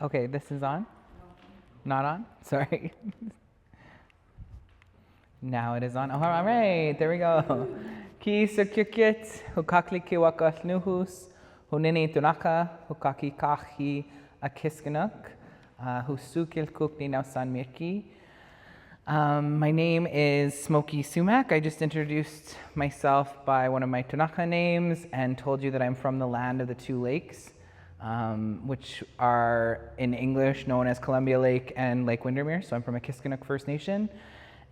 Okay, this is on? Not on? Sorry. Now it is on. Oh, all right, there we go. Ki sukukit, hukakli kiwakas nuhus, hunini tunaka, hukaki kahi akiskanuk, husukil kukni nausan mirki. My name is Smokii Sumac. I just introduced myself by one of my Tanaka names and told you that I'm from the land of the two lakes, which are in English known as Columbia Lake and Lake Windermere. So I'm from a Kiskanak First Nation.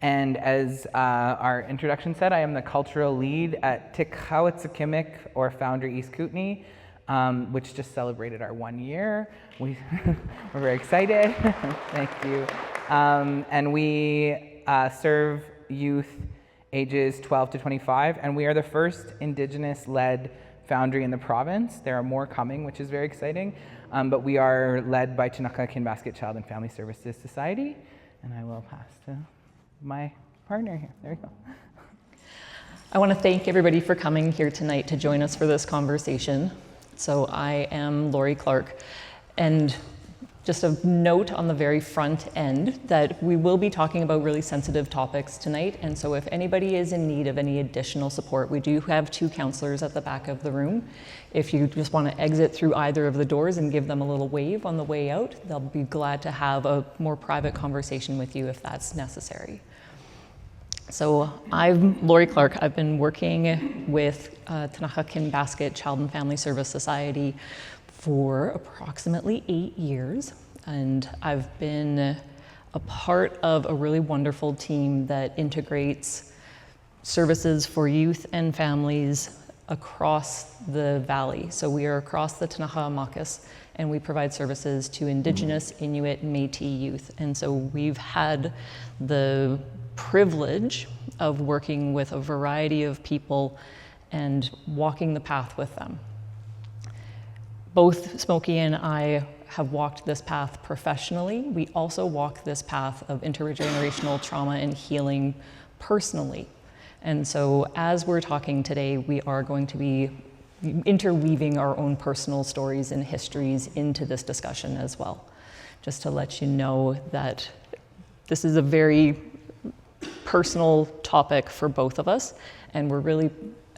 And as our introduction said, I am the cultural lead at Tikhawatsakimik, or Foundry East Kootenay, which just celebrated our 1 year. We're very excited. Thank you. And we serve youth ages 12 to 25, and we are the first Indigenous-led foundry in the province. There are more coming, which is very exciting, but we are led by Tanaka Kinbasket Child and Family Services Society, and I will pass to my partner here. There we go. I want to thank everybody for coming here tonight to join us for this conversation. So I am Lori Clarke, and just a note on the very front end that we will be talking about really sensitive topics tonight, and so if anybody is in need of any additional support, we do have 2 counselors at the back of the room. If you just want to exit through either of the doors and give them a little wave on the way out, they'll be glad to have a more private conversation with you if that's necessary. So I'm Lori Clarke. I've been working with Tanaka Kinbasket Child and Family Service Society for approximately 8 years, and I've been a part of a really wonderful team that integrates services for youth and families across the valley. So we are across the Tanaka and we provide services to Indigenous, Inuit, and Métis youth. And so we've had the privilege of working with a variety of people and walking the path with them. Both Smokii and I have walked this path professionally. We also walk this path of intergenerational trauma and healing personally. And so as we're talking today, we are going to be interweaving our own personal stories and histories into this discussion as well. Just to let you know that this is a very personal topic for both of us, and we're really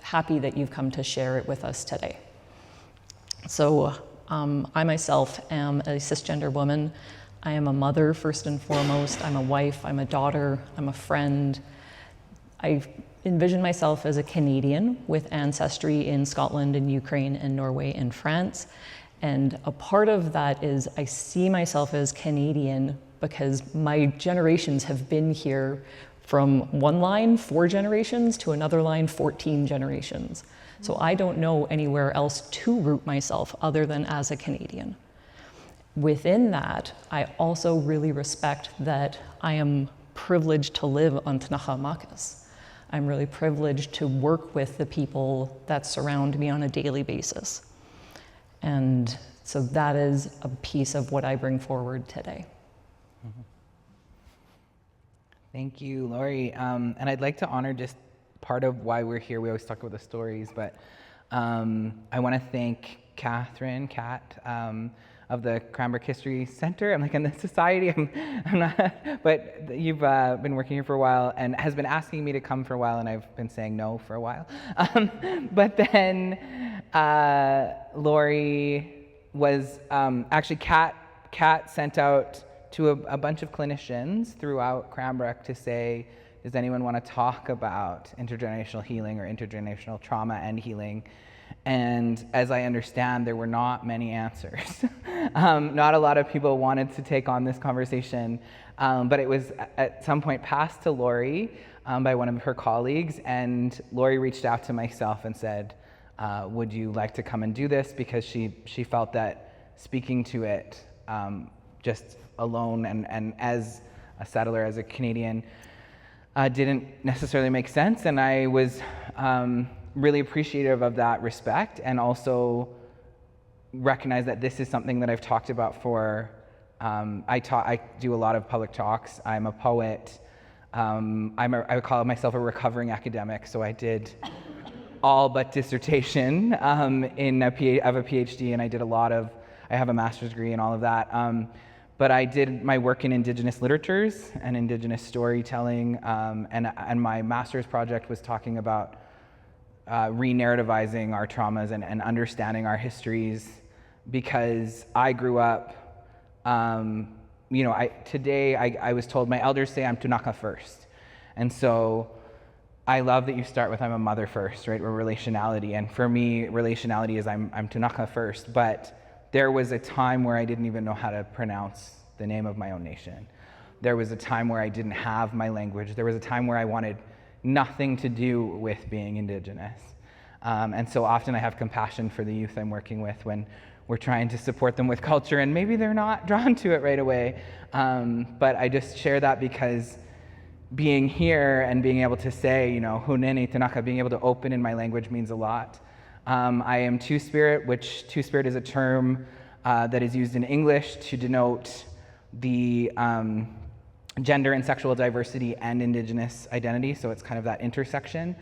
happy that you've come to share it with us today. So I myself am a cisgender woman. I am a mother first and foremost. I'm a wife, I'm a daughter, I'm a friend. I envision myself as a Canadian with ancestry in Scotland and Ukraine and Norway and France. And a part of that is I see myself as Canadian because my generations have been here from one line, 4 generations, to another line, 14 generations. So I don't know anywhere else to root myself other than as a Canadian. Within that, I also really respect that I am privileged to live on Tanaka. I'm really privileged to work with the people that surround me on a daily basis. And so that is a piece of what I bring forward today. Mm-hmm. Thank you, Lori. And I'd like to honor just part of why we're here. We always talk about the stories, but I want to thank Kat, of the Cranbrook History Center. I'm like in the society, I'm not, but you've been working here for a while and has been asking me to come for a while, and I've been saying no for a while. But then Lori was, actually Kat sent out to a bunch of clinicians throughout Cranbrook to say, does anyone want to talk about intergenerational healing or intergenerational trauma and healing? And as I understand, there were not many answers. Not a lot of people wanted to take on this conversation, but it was at some point passed to Lori by one of her colleagues, and Lori reached out to myself and said, would you like to come and do this? Because she felt that speaking to it just alone and as a settler, as a Canadian, didn't necessarily make sense, and I was really appreciative of that respect, and also recognize that this is something that I've talked about for, I do a lot of public talks. I'm a poet. I call myself a recovering academic, so I did all but dissertation of a PhD, and I did a lot of I have a master's degree and all of that. But I did my work in Indigenous literatures and Indigenous storytelling, and my master's project was talking about re-narrativizing our traumas and understanding our histories, because I grew up, today I was told, my elders say I'm Tunaka first. And so I love that you start with I'm a mother first, right? Or relationality. And for me, relationality is I'm Tunaka first. But there was a time where I didn't even know how to pronounce the name of my own nation. There was a time where I didn't have my language. There was a time where I wanted nothing to do with being Indigenous. And so often I have compassion for the youth I'm working with when we're trying to support them with culture, and maybe they're not drawn to it right away. But I just share that because being here and being able to say, Hunene Tanaka, being able to open in my language means a lot. I am Two-Spirit, which Two-Spirit is a term that is used in English to denote the gender and sexual diversity and Indigenous identity, so it's kind of that intersection.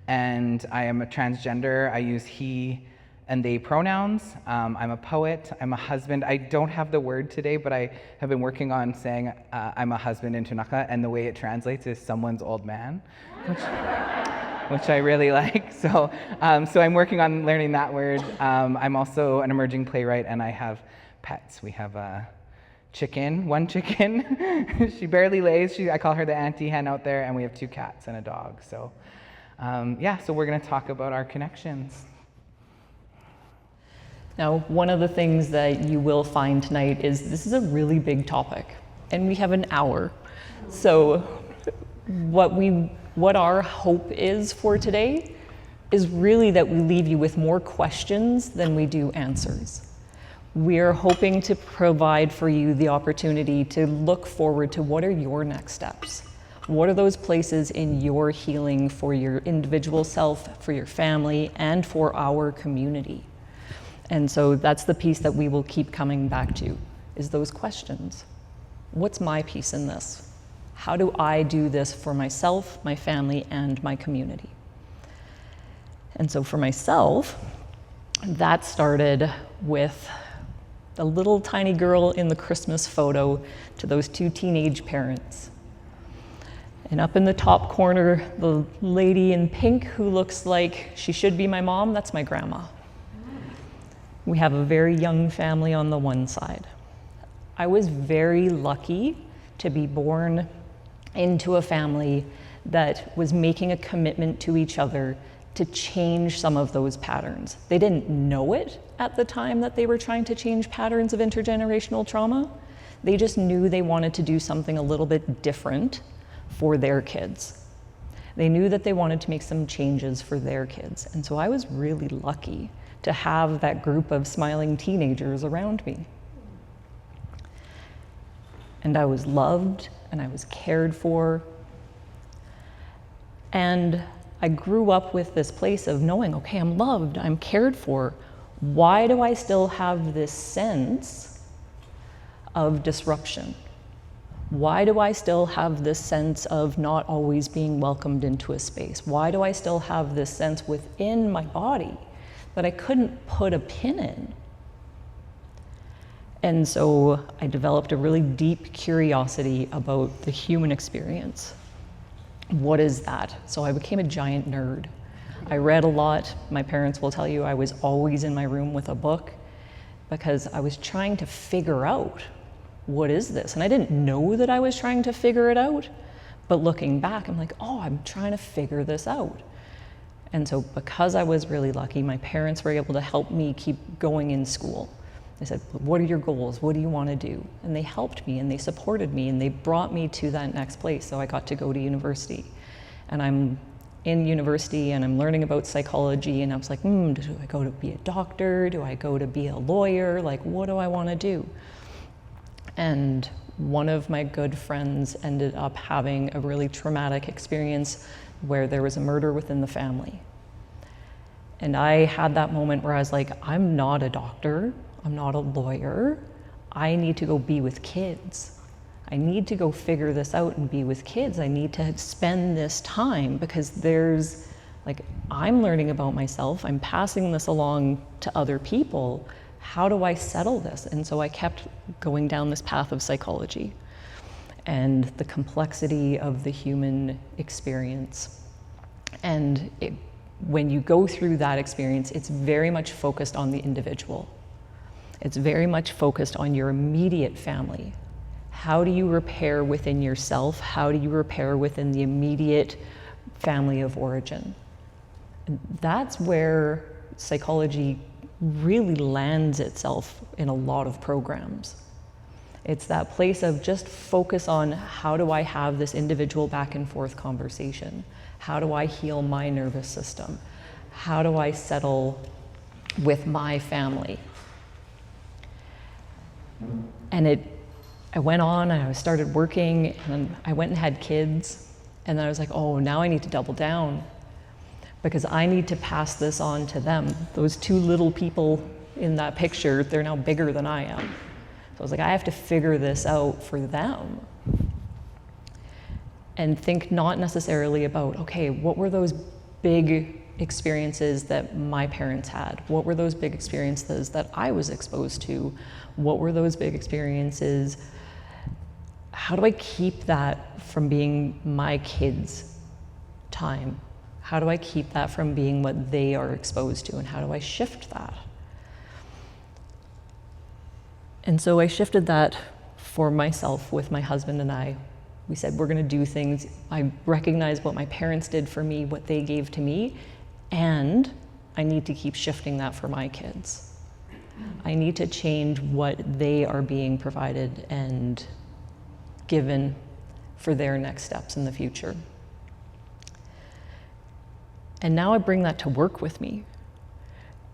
And I am a transgender. I use he and they pronouns. I'm a poet, I'm a husband. I don't have the word today, but I have been working on saying I'm a husband in Tunaka, and the way it translates is someone's old man, which I really like. So I'm working on learning that word. I'm also an emerging playwright, and I have pets. We have a one chicken. She barely lays. I call her the auntie hen out there, and we have 2 cats and a dog. So so we're gonna talk about our connections. Now, one of the things that you will find tonight is this is a really big topic, and we have an hour. So what our hope is for today is really that we leave you with more questions than we do answers. We are hoping to provide for you the opportunity to look forward to what are your next steps. What are those places in your healing for your individual self, for your family, and for our community? And so that's the piece that we will keep coming back to, is those questions. What's my piece in this? How do I do this for myself, my family, and my community? And so for myself, that started with the little tiny girl in the Christmas photo to those 2 teenage parents. And up in the top corner, the lady in pink who looks like she should be my mom, that's my grandma. We have a very young family on the one side. I was very lucky to be born into a family that was making a commitment to each other to change some of those patterns. They didn't know it at the time that they were trying to change patterns of intergenerational trauma. They just knew they wanted to do something a little bit different for their kids. They knew that they wanted to make some changes for their kids. And so I was really lucky to have that group of smiling teenagers around me. And I was loved, and I was cared for. And I grew up with this place of knowing, okay, I'm loved, I'm cared for. Why do I still have this sense of disruption? Why do I still have this sense of not always being welcomed into a space? Why do I still have this sense within my body that I couldn't put a pin in? And so I developed a really deep curiosity about the human experience. What is that? So I became a giant nerd. I read a lot. My parents will tell you I was always in my room with a book because I was trying to figure out, what is this? And I didn't know that I was trying to figure it out, but looking back, I'm like, oh, I'm trying to figure this out. And so because I was really lucky, my parents were able to help me keep going in school. They said, what are your goals? What do you want to do? And they helped me and they supported me and they brought me to that next place. So I got to go to university. And I'm in university and I'm learning about psychology, and I was like, do I go to be a doctor? Do I go to be a lawyer? Like, what do I want to do? And one of my good friends ended up having a really traumatic experience where there was a murder within the family. And I had that moment where I was like, I'm not a doctor, I'm not a lawyer, I need to go be with kids. I need to go figure this out and be with kids. I need to spend this time because I'm learning about myself, I'm passing this along to other people, how do I settle this? And so I kept going down this path of psychology and the complexity of the human experience. And when you go through that experience, it's very much focused on the individual. It's very much focused on your immediate family. How do you repair within yourself? How do you repair within the immediate family of origin? And that's where psychology really lands itself in a lot of programs. It's that place of just focus on how do I have this individual back and forth conversation? How do I heal my nervous system? How do I settle with my family? And I went on and I started working and I went and had kids, and then I was like, oh, now I need to double down because I need to pass this on to them. Those two little people in that picture, they're now bigger than I am. So I was like, I have to figure this out for them. And think not necessarily about, okay, what were those big experiences that my parents had? What were those big experiences that I was exposed to? What were those big experiences? How do I keep that from being my kids' time? How do I keep that from being what they are exposed to? And how do I shift that? And so I shifted that for myself with my husband and I. We said, we're gonna do things. I recognize what my parents did for me, what they gave to me, and I need to keep shifting that for my kids. I need to change what they are being provided and given for their next steps in the future. And now I bring that to work with me.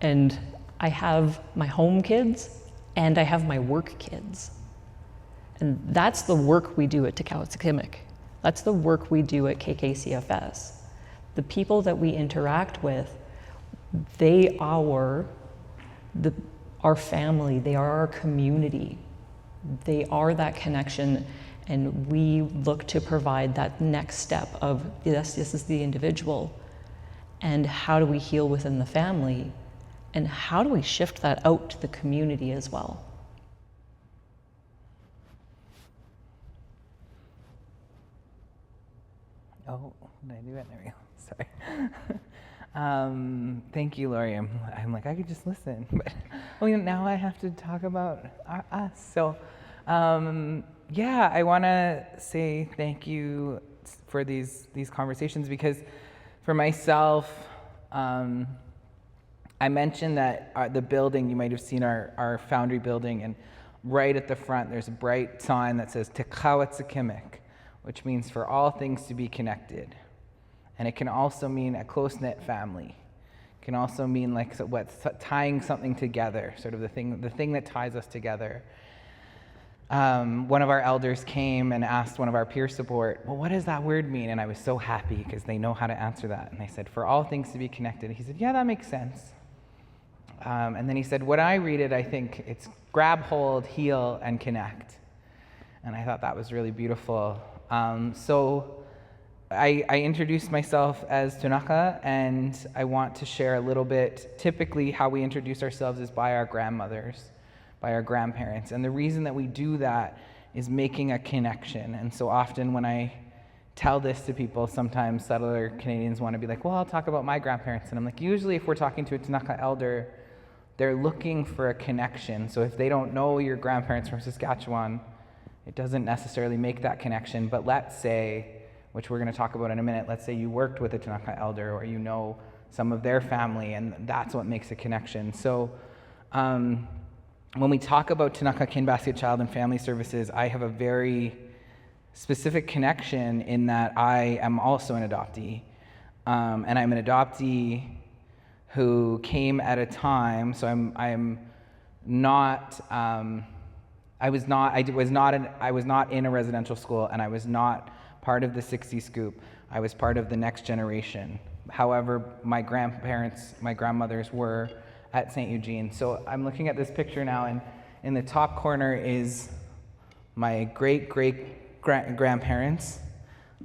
And I have my home kids and I have my work kids. And that's the work we do at Sumac. That's the work we do at KKCFS. The people that we interact with, they are our family, they are our community. They are that connection, and we look to provide that next step of, yes, this is the individual, and how do we heal within the family, and how do we shift that out to the community as well? Oh, did I do it? There we go. Sorry. Thank you, Lori. I'm like, I could just listen, but now I have to talk about us. So, yeah, I want to say thank you for these conversations, because for myself, I mentioned that the building, you might have seen our foundry building, and right at the front there's a bright sign that says Sumac, which means for all things to be connected. And it can also mean a close-knit family. It can also mean like tying something together, sort of the thing that ties us together. One of our elders came and asked one of our peer support, well, what does that word mean? And I was so happy because they know how to answer that. And they said, for all things to be connected. He said, yeah, that makes sense. And then he said, when I read it, I think it's grab hold, heal, and connect. And I thought that was really beautiful. So I introduced myself as Tunaka, and I want to share a little bit. Typically, how we introduce ourselves is by our grandmothers, by our grandparents. And the reason that we do that is making a connection. And so often when I tell this to people, sometimes settler Canadians want to be like, well, I'll talk about my grandparents. And I'm like, usually if we're talking to a Tunaka elder, they're looking for a connection. So if they don't know your grandparents from Saskatchewan, it doesn't necessarily make that connection. But let's say, which we're going to talk about in a minute, let's say you worked with a Tunaka elder, or you know some of their family, and that's what makes a connection. So when we talk about Tunaka Kinbasket Child and Family Services, I have a very specific connection in that I am also an adoptee. And I'm an adoptee who came at a time, so I was not in a residential school, and I was not part of the 60 Scoop. I was part of the next generation. However, my grandmothers were at St. Eugene. So I'm looking at this picture now, and in the top corner is my great-great-grandparents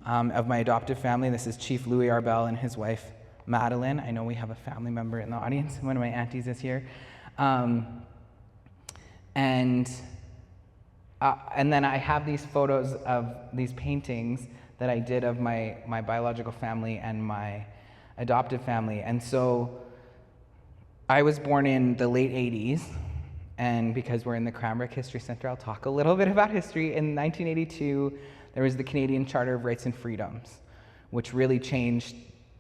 of my adoptive family. This is Chief Louis Arbel and his wife, Madeline. I know we have a family member in the audience. One of my aunties is here. And then I have these photos of these paintings that I did of my biological family and my adoptive family. And so I was born in the late 80s, and because we're in the Cranbrook History Center, I'll talk a little bit about history. In 1982, there was the Canadian Charter of Rights and Freedoms, which really changed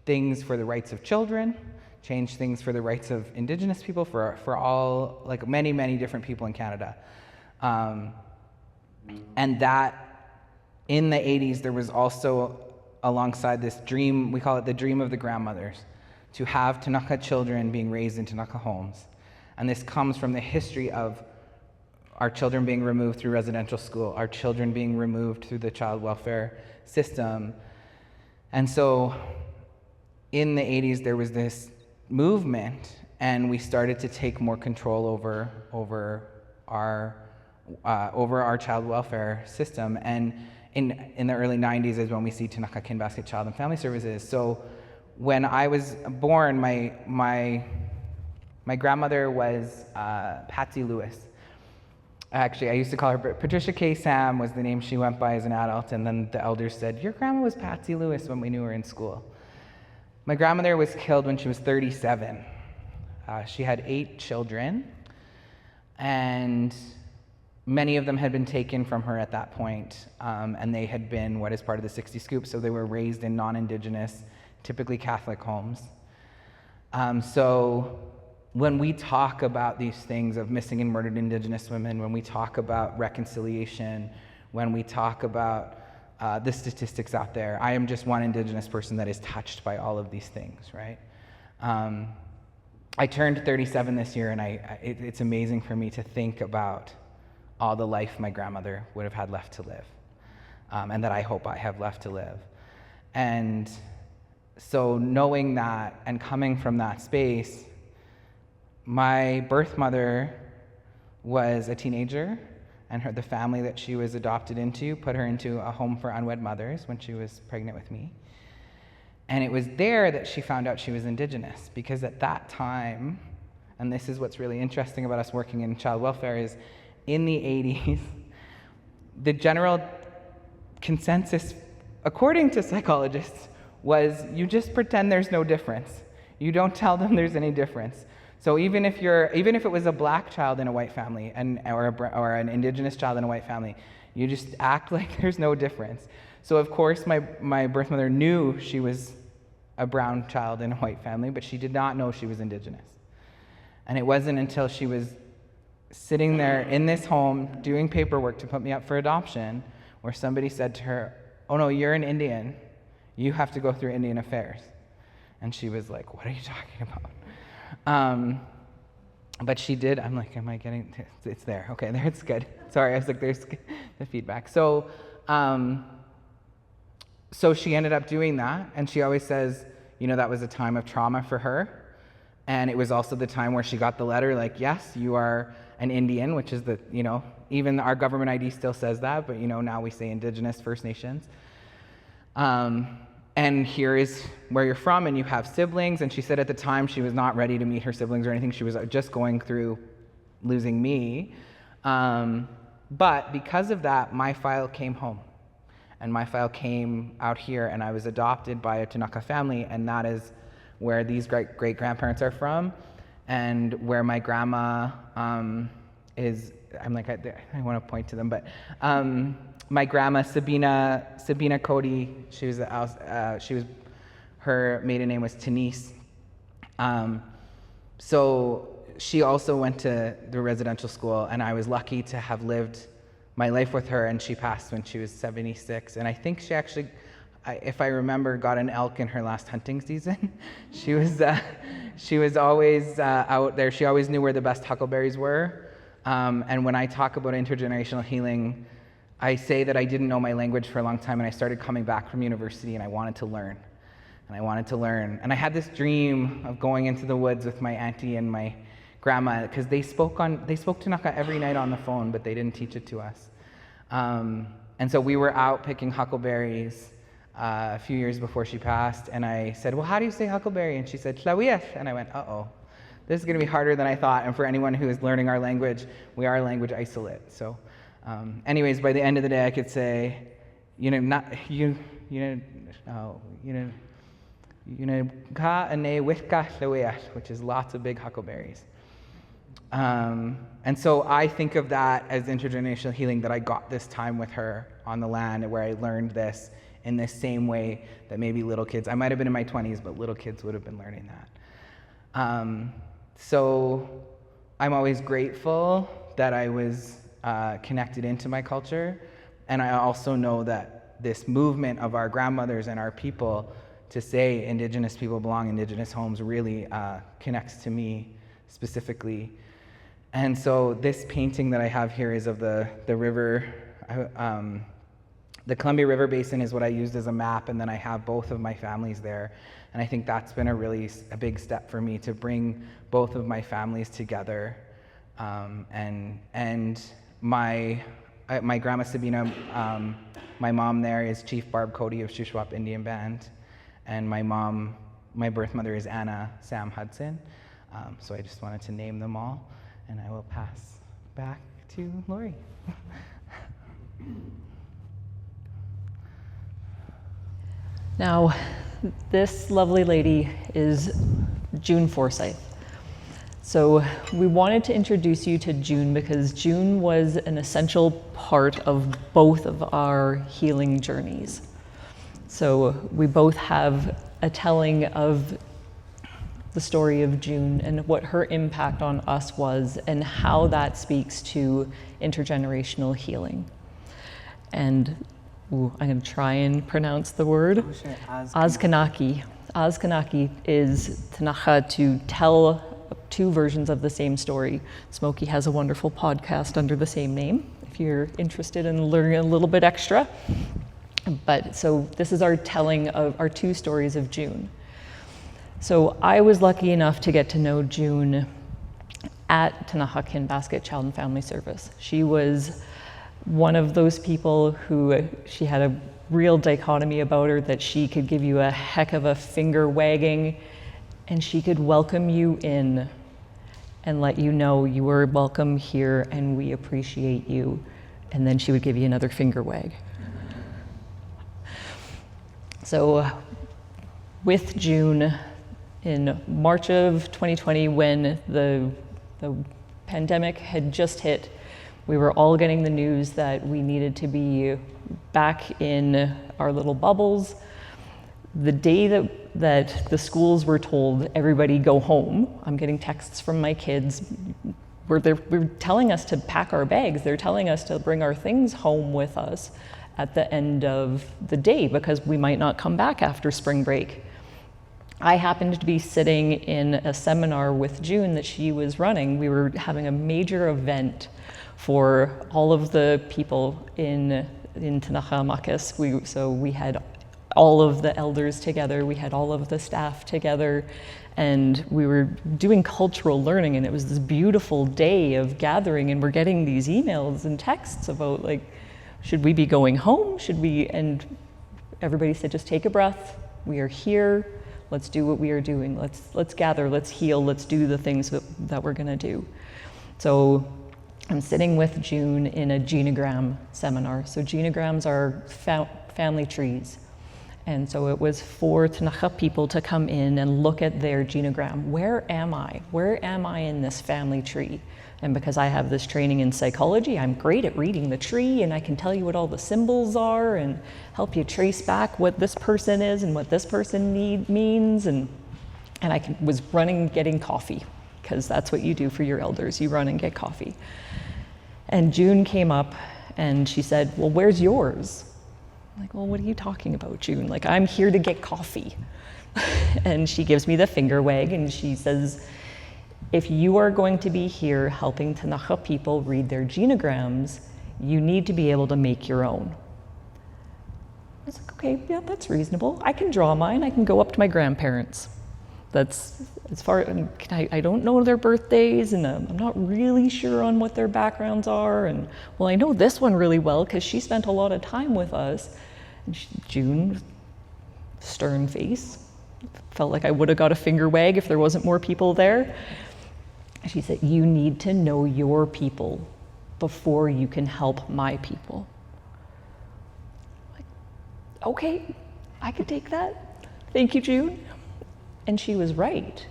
things for the rights of children, changed things for the rights of Indigenous people, for all, like many, many different people in Canada. And that, in the 80s, there was also, alongside this dream, we call it the dream of the grandmothers, to have Tanaka children being raised in Tanaka homes. And this comes from the history of our children being removed through residential school, our children being removed through the child welfare system. And so in the 80s, there was this movement, and we started to take more control over our child welfare system. And in the early 90s is when we see Tanaka Kin Basket Child and Family Services. So when I was born, my grandmother was Patsy Lewis. Actually, I used to call her Patricia K. Sam was the name she went by as an adult, and then the elders said, your grandma was Patsy Lewis when we knew her in school. My grandmother was killed when she was 37. She had 8 children, and many of them had been taken from her at that point, and they had been what is part of the 60 Scoop, so they were raised in non-Indigenous, typically Catholic homes. So when we talk about these things of missing and murdered Indigenous women, when we talk about reconciliation, when we talk about the statistics out there, I am just one Indigenous person that is touched by all of these things, right? I turned 37 this year, and it's amazing for me to think about all the life my grandmother would have had left to live, and that I hope I have left to live. And so knowing that and coming from that space, my birth mother was a teenager, and the family that she was adopted into put her into a home for unwed mothers when she was pregnant with me. And it was there that she found out she was Indigenous, because at that time, and this is what's really interesting about us working in child welfare, is in the 80s, the general consensus, according to psychologists, was you just pretend there's no difference. You don't tell them there's any difference. So even if it was a black child in a white family or an Indigenous child in a white family, you just act like there's no difference. So of course my birth mother knew she was a brown child in a white family, but she did not know she was Indigenous. And it wasn't until she was sitting there in this home doing paperwork to put me up for adoption where somebody said to her, oh no, you're an Indian. You have to go through Indian affairs. And she was like, what are you talking about? But she did. I'm like, am I getting, it's there. Okay, there, it's good. Sorry, I was like, there's the feedback. So she ended up doing that, and she always says, that was a time of trauma for her. And it was also the time where she got the letter like, yes, you are an Indian, which is even our government ID still says that, but now we say Indigenous First Nations. And here is where you're from, and you have siblings. And she said at the time she was not ready to meet her siblings or anything. She was just going through losing me. But because of that, my file came home. And my file came out here, and I was adopted by a Tanaka family, and that is where these great-grandparents are from, and where my grandma is. I'm like, I want to point to them, but my grandma Sabina Cody, her maiden name was Denise. So she also went to the residential school, and I was lucky to have lived my life with her, and she passed when she was 76. And I think she actually, if I remember, got an elk in her last hunting season. She was always out there. She always knew where the best huckleberries were. And when I talk about intergenerational healing, I say that I didn't know my language for a long time, and I started coming back from university, and I wanted to learn. And I had this dream of going into the woods with my auntie and my grandma, because they spoke Tanaka every night on the phone, but they didn't teach it to us. And so we were out picking huckleberries a few years before she passed, and I said, well, how do you say huckleberry? And she said, Tlawias. And I went, uh-oh. this is going to be harder than I thought. And for anyone who is learning our language, we are a language isolate. So anyways, by the end of the day, I could say, which is lots of big huckleberries. And so I think of that as intergenerational healing, that I got this time with her on the land where I learned this in this same way that maybe little kids, I might have been in my 20s, but little kids would have been learning that. So I'm always grateful that I was connected into my culture. And I also know that this movement of our grandmothers and our people to say Indigenous people belong in Indigenous homes really connects to me specifically. And so this painting that I have here is of the river. The Columbia River Basin is what I used as a map, and then I have both of my families there. And I think that's been a big step for me to bring both of my families together. And my grandma Sabina, my mom there is Chief Barb Cody of Shuswap Indian Band, and my birth mother is Anna Sam Hudson. So I just wanted to name them all, and I will pass back to Lori. Now, this lovely lady is June Forsyth. So we wanted to introduce you to June because June was an essential part of both of our healing journeys. So we both have a telling of the story of June and what her impact on us was and how that speaks to intergenerational healing. And I'm going to try and pronounce the word. Oh, sure. Azkanaki. Azkanaki is Tanacha to tell two versions of the same story. Smokii has a wonderful podcast under the same name, if you're interested in learning a little bit extra. But so this is our telling of our two stories of June. So I was lucky enough to get to know June at Tanaha Kinbasket Child and Family Service. She was one of those people who, she had a real dichotomy about her, that she could give you a heck of a finger wagging and she could welcome you in and let you know you were welcome here and we appreciate you. And then she would give you another finger wag. So with June, in March of 2020, when the pandemic had just hit, we were all getting the news that we needed to be back in our little bubbles. The day that the schools were told, everybody go home, I'm getting texts from my kids where they're telling us to pack our bags. They're telling us to bring our things home with us at the end of the day because we might not come back after spring break. I happened to be sitting in a seminar with June that she was running. We were having a major event for all of the people in Tanaha Makis. So we had all of the elders together, we had all of the staff together, and we were doing cultural learning, and it was this beautiful day of gathering, and we're getting these emails and texts about like, should we be going home? Should we? And everybody said, just take a breath. We are here. Let's do what we are doing. Let's gather, let's heal, let's do the things that we're gonna do. So I'm sitting with June in a genogram seminar. So genograms are family trees. And so it was for Tanaha people to come in and look at their genogram. Where am I? Where am I in this family tree? And because I have this training in psychology, I'm great at reading the tree, and I can tell you what all the symbols are and help you trace back what this person is and what this person means. And I was running getting coffee, because that's what you do for your elders. You run and get coffee. And June came up and she said, well, where's yours? I'm like, well, what are you talking about, June? Like, I'm here to get coffee. And she gives me the finger wag and she says, if you are going to be here helping Tanaha people read their genograms, you need to be able to make your own. I was like, okay, yeah, that's reasonable. I can draw mine. I can go up to my grandparents. That's as far, I don't know their birthdays, and I'm not really sure on what their backgrounds are. And well, I know this one really well because she spent a lot of time with us. And June, stern face, felt like I would have got a finger wag if there wasn't more people there. She said, you need to know your people before you can help my people. Like, okay, I could take that. Thank you, June. And she was right.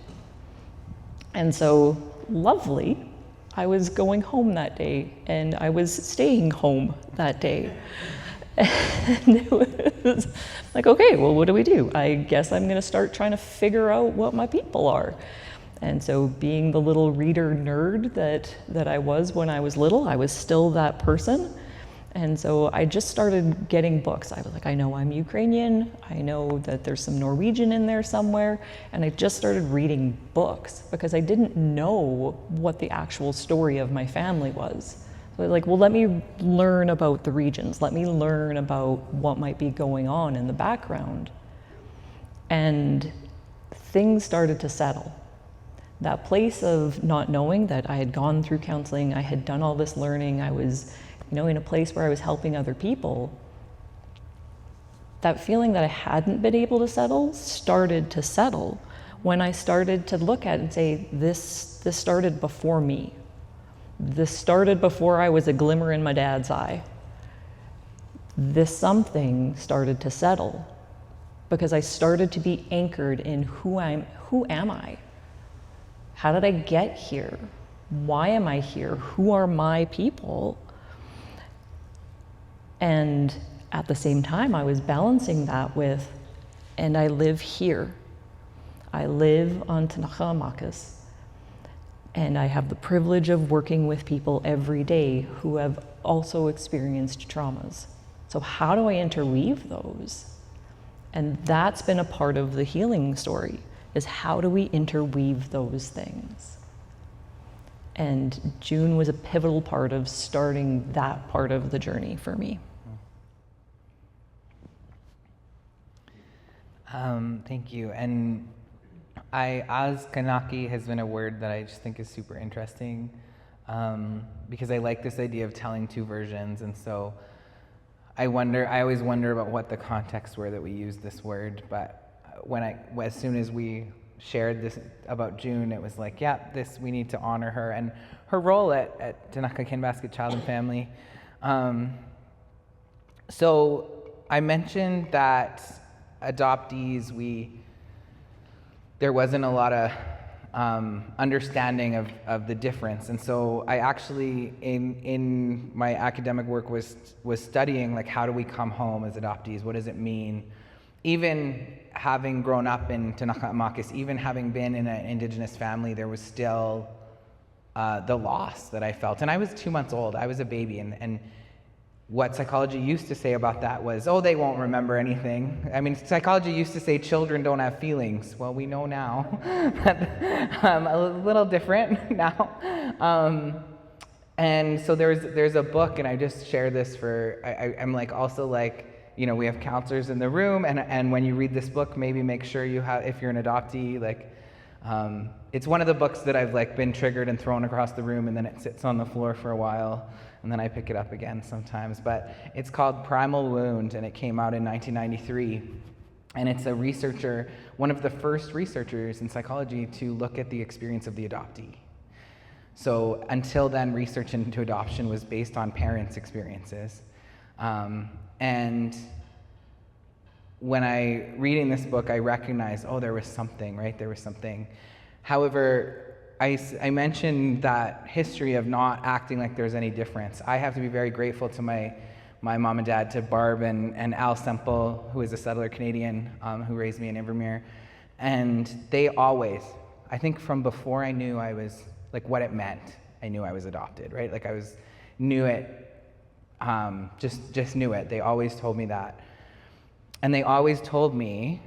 And so, lovely, I was going home that day, and I was staying home that day. And it was like, okay, well, what do we do? I guess I'm gonna start trying to figure out what my people are. And so being the little reader nerd that I was when I was little, I was still that person. And so I just started getting books. I was like, I know I'm Ukrainian, I know that there's some Norwegian in there somewhere, and I just started reading books because I didn't know what the actual story of my family was. So I was like, well, let me learn about the regions, let me learn about what might be going on in the background. And things started to settle. That place of not knowing that I had gone through counseling, I had done all this learning, I was, in a place where I was helping other people, that feeling that I hadn't been able to settle started to settle when I started to look at it and say, this started before me. This started before I was a glimmer in my dad's eye. This something started to settle because I started to be anchored in who am I? How did I get here? Why am I here? Who are my people? And at the same time, I was balancing that with, and I live here. I live on Tanaka, and I have the privilege of working with people every day who have also experienced traumas. So how do I interweave those? And that's been a part of the healing story, is how do we interweave those things? And June was a pivotal part of starting that part of the journey for me. Thank you. And Kanaki has been a word that I just think is super interesting, because I like this idea of telling two versions. And so I always wonder about what the context were that we used this word, but as soon as we shared this about June, it was like, yeah, we need to honor her and her role at Tanaka Kinbasket Child and Family. So I mentioned that adoptees, there wasn't a lot of understanding of the difference, and so I actually in my academic work was studying, like, how do we come home as adoptees? What does it mean? Even having grown up in Tanaka Amakis, even having been in an Indigenous family, there was still the loss that I felt. And I was 2 months old. I was a baby. And what psychology used to say about that was, oh, they won't remember anything. I mean, psychology used to say children don't have feelings. Well, we know now. A little different now. And so there's a book, and I just share this I'm like, also like, we have counselors in the room, and when you read this book, maybe make sure you have, if you're an adoptee, like, it's one of the books that I've like been triggered and thrown across the room, and then it sits on the floor for a while, and then I pick it up again sometimes. But it's called Primal Wound, and it came out in 1993, and it's a researcher, one of the first researchers in psychology to look at the experience of the adoptee. So until then, research into adoption was based on parents' experiences. And when reading this book, I recognized, oh, there was something, right? There was something. However, I mentioned that history of not acting like there's any difference. I have to be very grateful to my mom and dad, to Barb and Al Semple, who is a settler Canadian, who raised me in Invermere. And they always, I think from before I knew I was, like, what it meant, I knew I was adopted, right? Like, knew it. Just knew it. They always told me that. And they always told me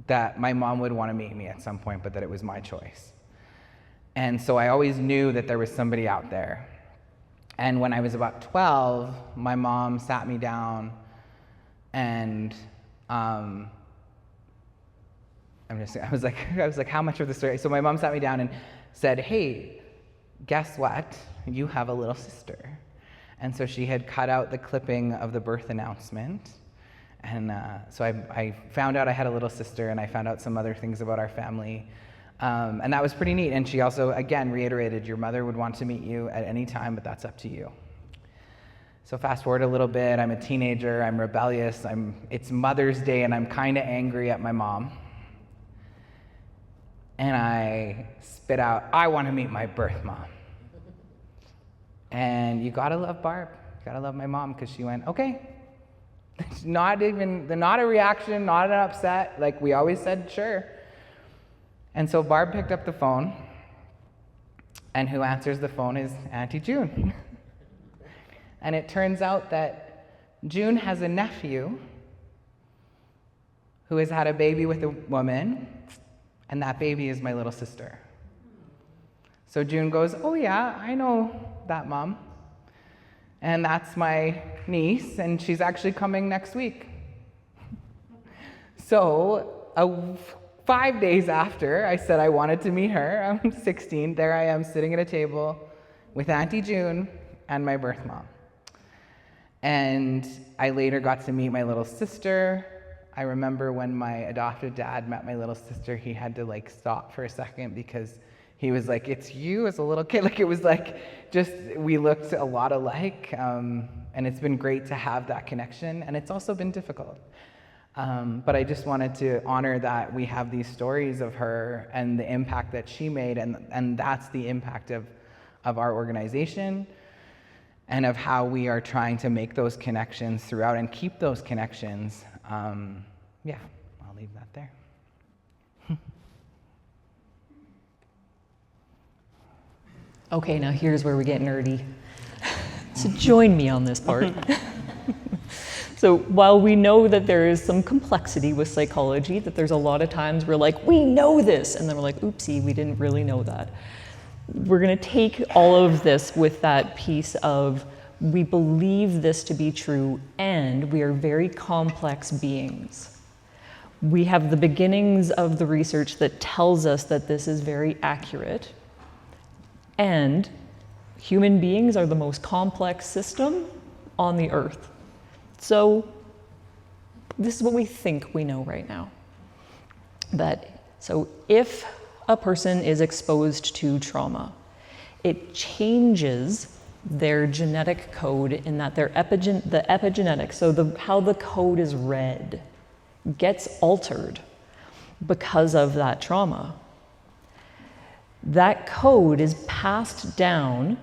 that my mom would want to meet me at some point, but that it was my choice. And so I always knew that there was somebody out there. And when I was about 12, my mom sat me down, and I was like, how much of the story? So my mom sat me down and said, hey, guess what? You have a little sister. And so she had cut out the clipping of the birth announcement. And so I found out I had a little sister, and I found out some other things about our family. And that was pretty neat. And she also, again, reiterated, your mother would want to meet you at any time, but that's up to you. So fast forward a little bit, I'm a teenager, I'm rebellious, it's Mother's Day, and I'm kind of angry at my mom. And I spit out, I want to meet my birth mom. And you gotta love Barb, you gotta love my mom, because she went, okay. Not a reaction, not an upset, like we always said, sure. And so Barb picked up the phone, and who answers the phone is Auntie June. And it turns out that June has a nephew who has had a baby with a woman, and that baby is my little sister. So June goes, oh yeah, I know that mom. And that's my niece, and she's actually coming next week. So 5 days after I said I wanted to meet her, I'm 16, there I am sitting at a table with Auntie June and my birth mom. And I later got to meet my little sister. I remember when my adoptive dad met my little sister, he had to stop for a second because he was like, it's you as a little kid. It was we looked a lot alike. And it's been great to have that connection. And it's also been difficult. But I just wanted to honor that we have these stories of her and the impact that she made. And that's the impact of our organization and of how we are trying to make those connections throughout and keep those connections. Yeah, I'll leave that there. Okay, now here's where we get nerdy. So join me on this part. So while we know that there is some complexity with psychology, that there's a lot of times we're like, we know this, and then we're like, oopsie, we didn't really know that. We're gonna take all of this with that piece of, we believe this to be true, and we are very complex beings. We have the beginnings of the research that tells us that this is very accurate, and human beings are the most complex system on the earth. So this is what we think we know right now. So if a person is exposed to trauma, it changes their genetic code in that the epigenetics, so how the code is read, gets altered because of that trauma. That code is passed down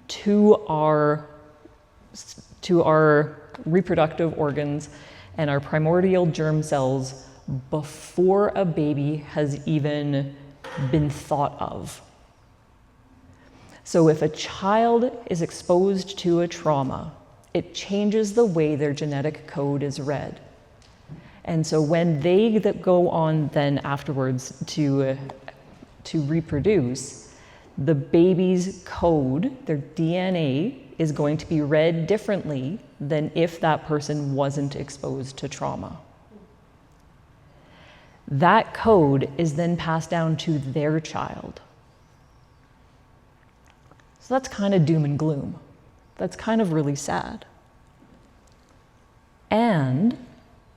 to our reproductive organs and our primordial germ cells before a baby has even been thought of. So if a child is exposed to a trauma, it changes the way their genetic code is read. And so when they go on then afterwards to reproduce, the baby's code, their DNA, is going to be read differently than if that person wasn't exposed to trauma. That code is then passed down to their child. So that's kind of doom and gloom. That's kind of really sad. And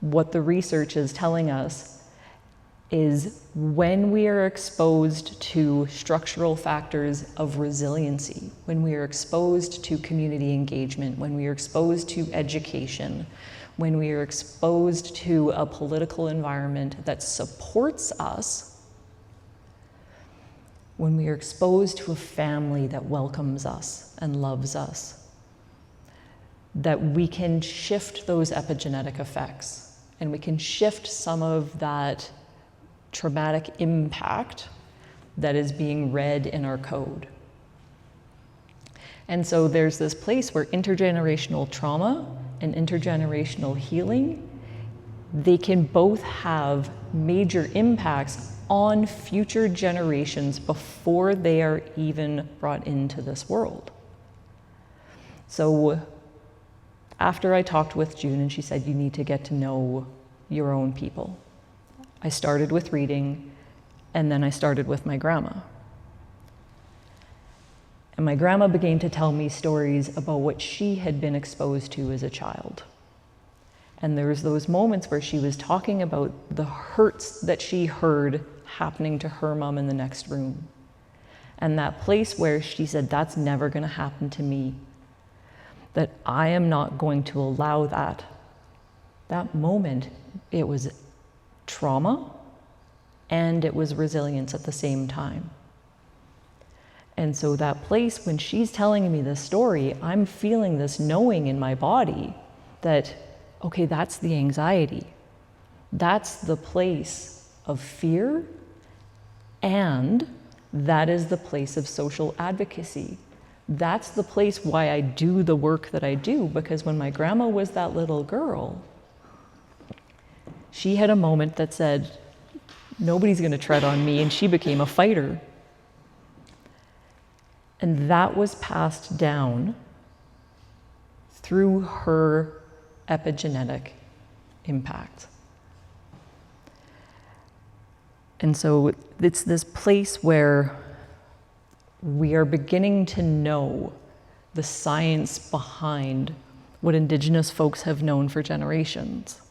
what the research is telling us is when we are exposed to structural factors of resiliency, when we are exposed to community engagement, when we are exposed to education, when we are exposed to a political environment that supports us, when we are exposed to a family that welcomes us and loves us, that we can shift those epigenetic effects and we can shift some of that traumatic impact that is being read in our code. And so there's this place where intergenerational trauma and intergenerational healing, they can both have major impacts on future generations before they are even brought into this world. So after I talked with June and she said, you need to get to know your own people, I started with reading, and then I started with my grandma. And my grandma began to tell me stories about what she had been exposed to as a child. And there was those moments where she was talking about the hurts that she heard happening to her mom in the next room. And that place where she said, that's never going to happen to me. That I am not going to allow that. That moment, it was trauma and it was resilience at the same time. And so that place, when she's telling me this story, I'm feeling this knowing in my body that, okay, that's the anxiety. That's the place of fear, and that is the place of social advocacy. That's the place why I do the work that I do, because when my grandma was that little girl, she had a moment that said, nobody's going to tread on me, and she became a fighter. And that was passed down through her epigenetic impact. And so it's this place where we are beginning to know the science behind what Indigenous folks have known for generations.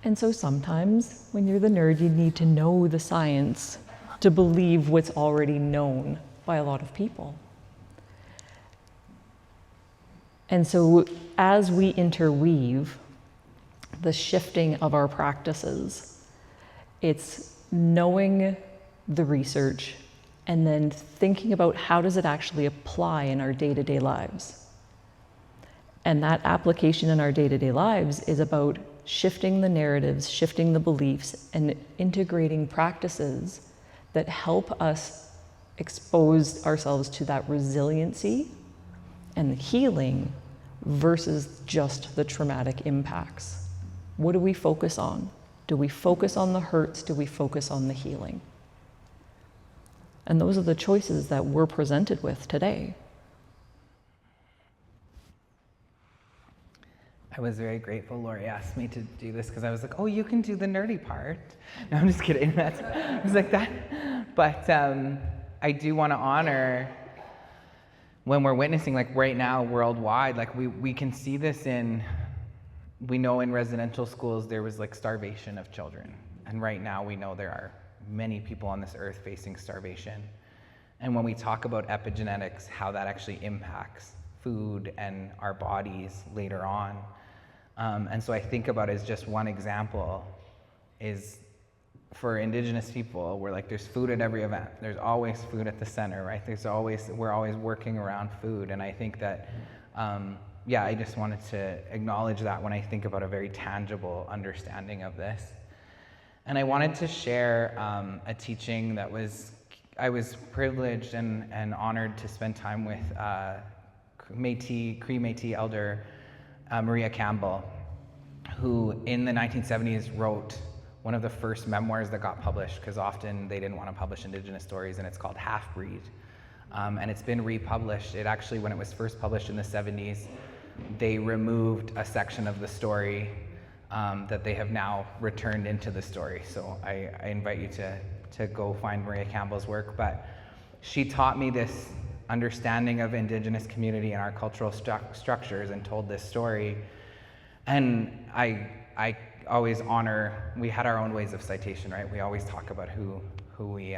And so sometimes when you're the nerd, you need to know the science to believe what's already known by a lot of people. And so as we interweave the shifting of our practices, it's knowing the research and then thinking about how does it actually apply in our day-to-day lives. And that application in our day-to-day lives is about shifting the narratives, shifting the beliefs, and integrating practices that help us expose ourselves to that resiliency and the healing versus just the traumatic impacts. What do we focus on? Do we focus on the hurts? Do we focus on the healing? And those are the choices that we're presented with today. I was very grateful Lori asked me to do this because I was like, oh, you can do the nerdy part. No, I'm just kidding. I was like that. But I do want to honor when we're witnessing, like right now worldwide, like we can see this we know in residential schools there was like starvation of children. And right now we know there are many people on this earth facing starvation. And when we talk about epigenetics, how that actually impacts food and our bodies later on. And so I think about it as just one example is for Indigenous people, we're like, there's food at every event. There's always food at the center, right? We're always working around food. And I think that, I just wanted to acknowledge that when I think about a very tangible understanding of this. And I wanted to share a teaching that I was privileged and honored to spend time with Cree Métis elder Maria Campbell, who in the 1970s wrote one of the first memoirs that got published, because often they didn't want to publish Indigenous stories, and it's called Half-Breed. And it's been republished. It actually, when it was first published in the 70s, they removed a section of the story that they have now returned into the story. So I invite you to go find Maria Campbell's work. But she taught me this understanding of Indigenous community and our cultural structures and told this story. And I always honor, we had our own ways of citation, right? We always talk about who we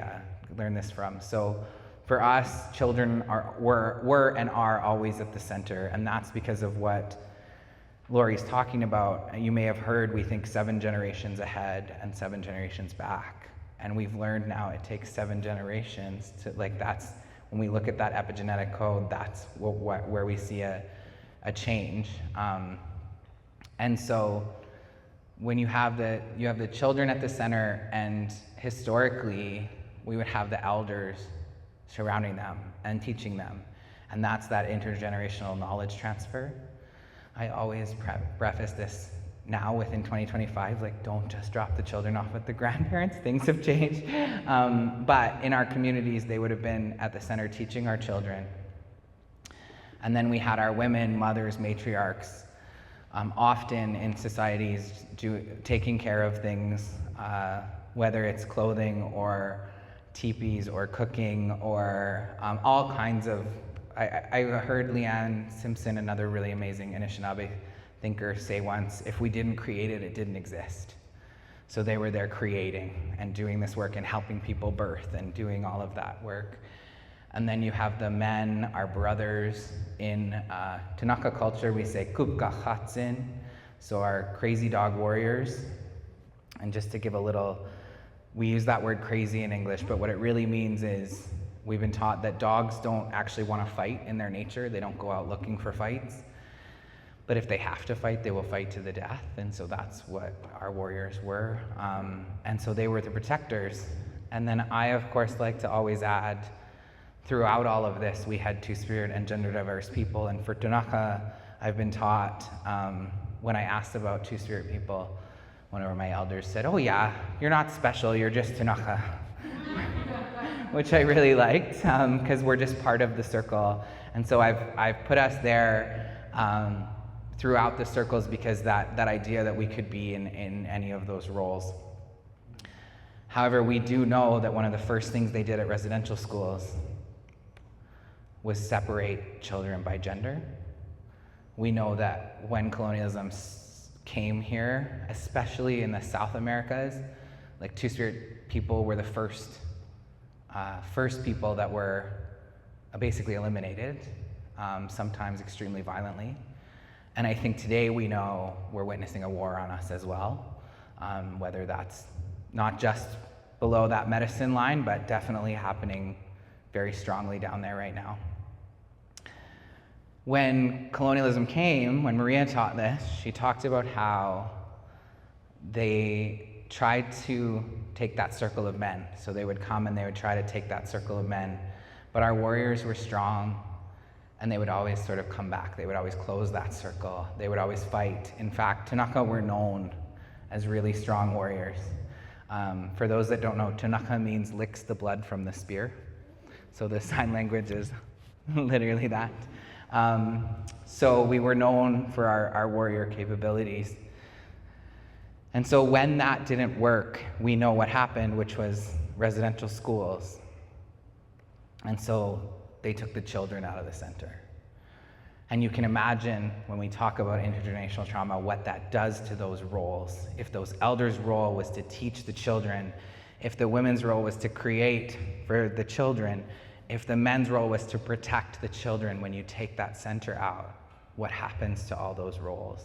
learn this from. So for us, children were and are always at the center, and that's because of what Lori's talking about. You may have heard we think 7 generations ahead and 7 generations back. And we've learned now it takes 7 generations to, that's, when we look at that epigenetic code, that's where we see a change. And so when you have the children at the center, and historically we would have the elders surrounding them and teaching them, and that's that intergenerational knowledge transfer. I always preface this now within 2025, don't just drop the children off with the grandparents, things have changed. But in our communities, they would have been at the center teaching our children. And then we had our women, mothers, matriarchs, often in societies taking care of things, whether it's clothing or teepees or cooking or all kinds of, I heard Leanne Simpson, another really amazing Anishinaabe thinker say once, if we didn't create it, it didn't exist. So they were there creating and doing this work and helping people birth and doing all of that work. And then you have the men, our brothers. In Tanaka culture, we say kupkachatsin, so our crazy dog warriors. And just to give a little, we use that word crazy in English, but what it really means is we've been taught that dogs don't actually want to fight in their nature. They don't go out looking for fights. But if they have to fight, they will fight to the death. And so that's what our warriors were. And so they were the protectors. And then I, of course, like to always add, throughout all of this, we had two-spirit and gender-diverse people. And for Tanaka, I've been taught, when I asked about two-spirit people, one of my elders said, "Oh yeah, you're not special, you're just Tanaka." Which I really liked, because we're just part of the circle. And so I've put us there throughout the circles because that idea that we could be in any of those roles. However, we do know that one of the first things they did at residential schools was separate children by gender. We know that when colonialism came here, especially in the South Americas, like two-spirit people were the first people that were basically eliminated, sometimes extremely violently. And I think today we know we're witnessing a war on us as well, whether that's not just below that medicine line, but definitely happening very strongly down there right now. When colonialism came, when Maria taught this, she talked about how they tried to take that circle of men. So they would come and they would try to take that circle of men. But our warriors were strong, and they would always sort of come back. They would always close that circle. They would always fight. In fact, Tanaka were known as really strong warriors. For those that don't know, Tanaka means licks the blood from the spear. So the sign language is literally that. So we were known for our warrior capabilities. And so when that didn't work, we know what happened, which was residential schools. And so they took the children out of the center. And you can imagine when we talk about intergenerational trauma, what that does to those roles. If those elders' role was to teach the children, if the women's role was to create for the children, if the men's role was to protect the children, when you take that center out, what happens to all those roles?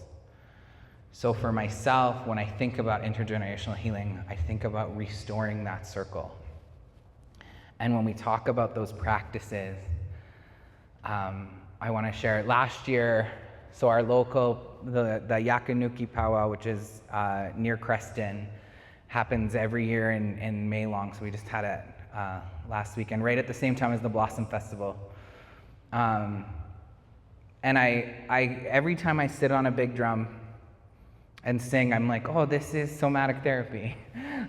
So for myself, when I think about intergenerational healing, I think about restoring that circle. And when we talk about those practices, I want to share last year, so our local, the Yakanuki powwow, which is near Creston, happens every year in May long, so we just had it last weekend, right at the same time as the Blossom Festival. And I every time I sit on a big drum and sing, I'm like, oh, this is somatic therapy.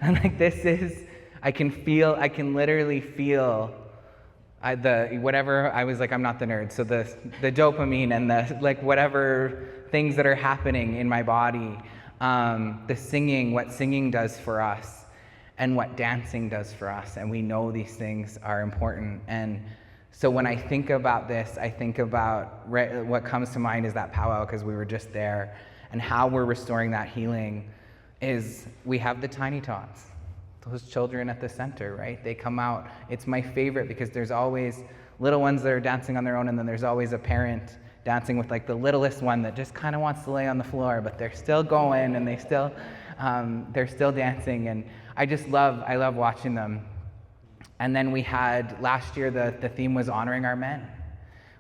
I'm like, I can literally feel whatever, I was like, I'm not the nerd, so the dopamine and the, like, whatever things that are happening in my body, the singing, what singing does for us, and what dancing does for us, and we know these things are important. And so when I think about this, I think about, what comes to mind is that powwow, because we were just there, and how we're restoring that healing is we have the tiny tots, those children at the center, right? They come out. It's my favorite because there's always little ones that are dancing on their own, and then there's always a parent dancing with like the littlest one that just kind of wants to lay on the floor, but they're still going and they're still dancing, and I love watching them. And then we had, last year the theme was honoring our men.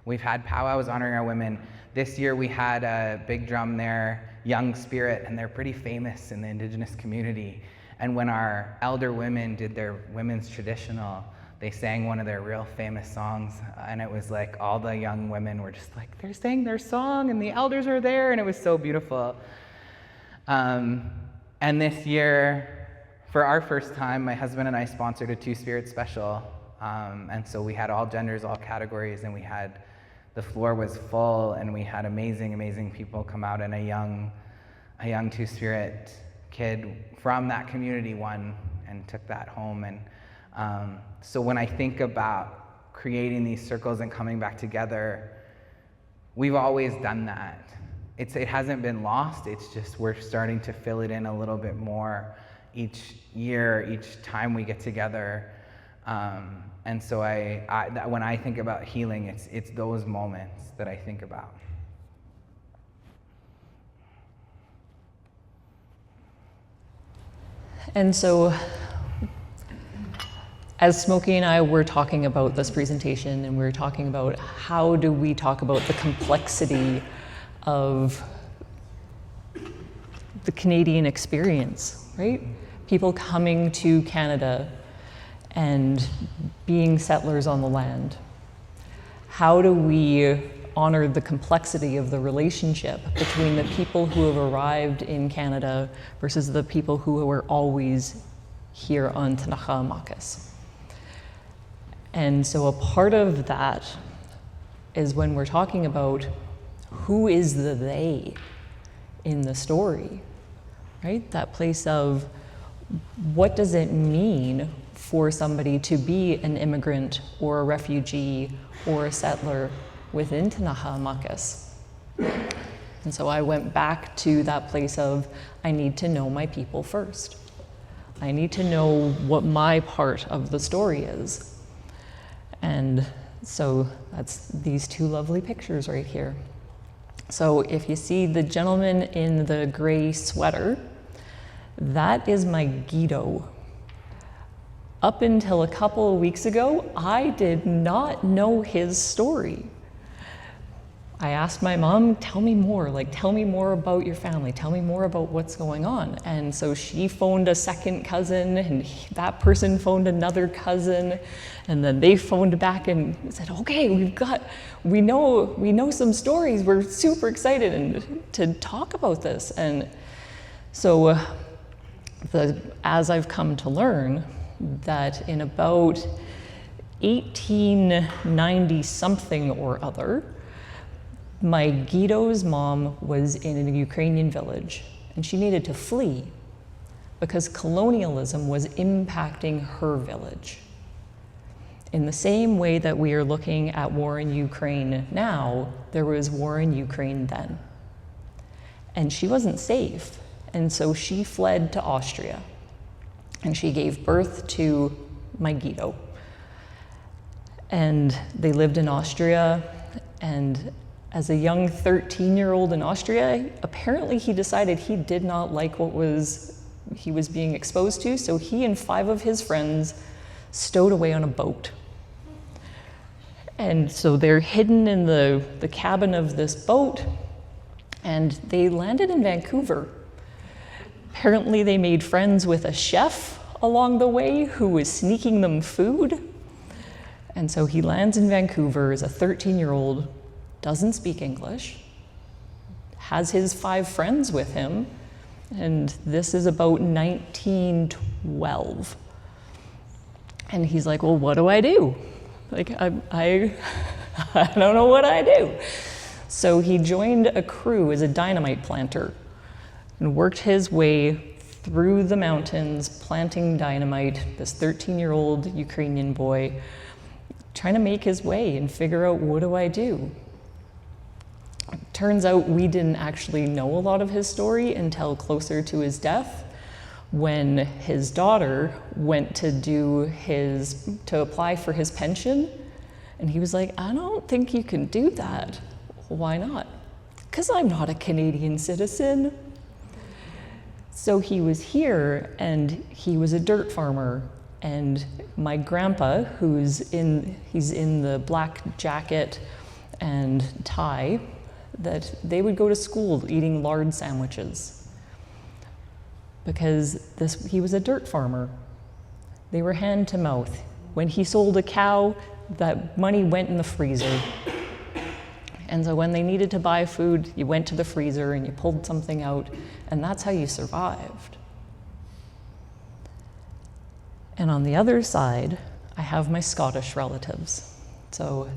We've had powwows honoring our women. This year we had a big drum there, Young Spirit, and they're pretty famous in the Indigenous community. And when our elder women did their women's traditional, they sang one of their real famous songs, and it was like all the young women were just like, they're saying their song and the elders are there, and it was so beautiful. And this year, for our first time, my husband and I sponsored a Two-Spirit special. And so we had all genders, all categories, and the floor was full, and we had amazing, amazing people come out, and a young Two-Spirit kid from that community won and took that home. And so when I think about creating these circles and coming back together, we've always done that. it hasn't been lost. It's just we're starting to fill it in a little bit more each year, each time we get together. And so when I think about healing, it's those moments that I think about. And so, as Smokii and I were talking about this presentation, and we were talking about how do we talk about the complexity of the Canadian experience, right? People coming to Canada and being settlers on the land. How do we honor the complexity of the relationship between the people who have arrived in Canada versus the people who were always here on Tanaha-Makis? And so a part of that is when we're talking about who is the they in the story, right? That place of what does it mean for somebody to be an immigrant or a refugee or a settler within Tanaha-Makis. And so I went back to that place of, I need to know my people first. I need to know what my part of the story is. And so that's these two lovely pictures right here. So if you see the gentleman in the gray sweater, that is my Guido. Up until a couple of weeks ago, I did not know his story. I asked my mom, tell me more, tell me more about your family, tell me more about what's going on. And so she phoned a second cousin, and that person phoned another cousin, and then they phoned back and said, okay, we know some stories, we're super excited to talk about this. And so as I've come to learn, that in about 1890 something or other, my Guido's mom was in a Ukrainian village, and she needed to flee because colonialism was impacting her village. In the same way that we are looking at war in Ukraine now, there was war in Ukraine then. And she wasn't safe, and so she fled to Austria, and she gave birth to my Guido. And they lived in Austria, and as a young 13-year-old in Austria, apparently he decided he did not like what he was being exposed to, so he and 5 of his friends stowed away on a boat. And so they're hidden in the cabin of this boat, and they landed in Vancouver. Apparently they made friends with a chef along the way who was sneaking them food. And so he lands in Vancouver as a 13-year-old, doesn't speak English, has his 5 friends with him, and this is about 1912. And he's like, well, what do I do? I don't know what I do. So he joined a crew as a dynamite planter and worked his way through the mountains, planting dynamite, this 13-year-old Ukrainian boy, trying to make his way and figure out, what do I do? Turns out we didn't actually know a lot of his story until closer to his death, when his daughter went to apply for his pension, and he was like, I don't think you can do that. Why not? Because I'm not a Canadian citizen. So he was here, and he was a dirt farmer, and my grandpa, he's in the black jacket and tie, that they would go to school eating lard sandwiches because he was a dirt farmer. They were hand to mouth. When he sold a cow, that money went in the freezer. And so when they needed to buy food, you went to the freezer and you pulled something out, and that's how you survived. And on the other side, I have my Scottish relatives. So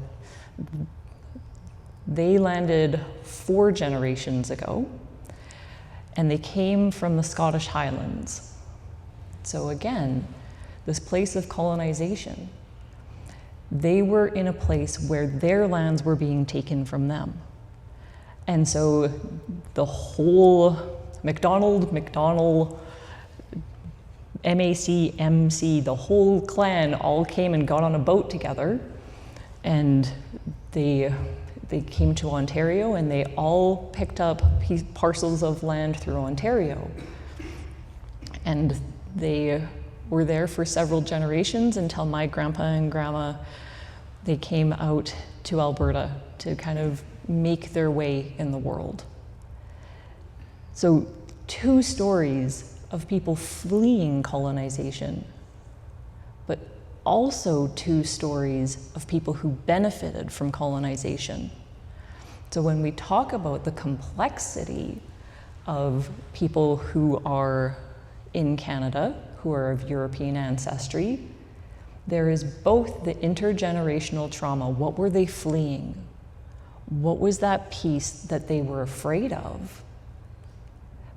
they landed 4 generations ago, and they came from the Scottish Highlands. So again, this place of colonization, they were in a place where their lands were being taken from them. And so the whole MacDonald, MAC, MC, the whole clan all came and got on a boat together, and they came to Ontario, and they all picked up parcels of land through Ontario. And they were there for several generations until my grandpa and grandma, they came out to Alberta to kind of make their way in the world. So 2 stories of people fleeing colonization, but also 2 stories of people who benefited from colonization. So when we talk about the complexity of people who are in Canada, who are of European ancestry, there is both the intergenerational trauma. What were they fleeing? What was that piece that they were afraid of?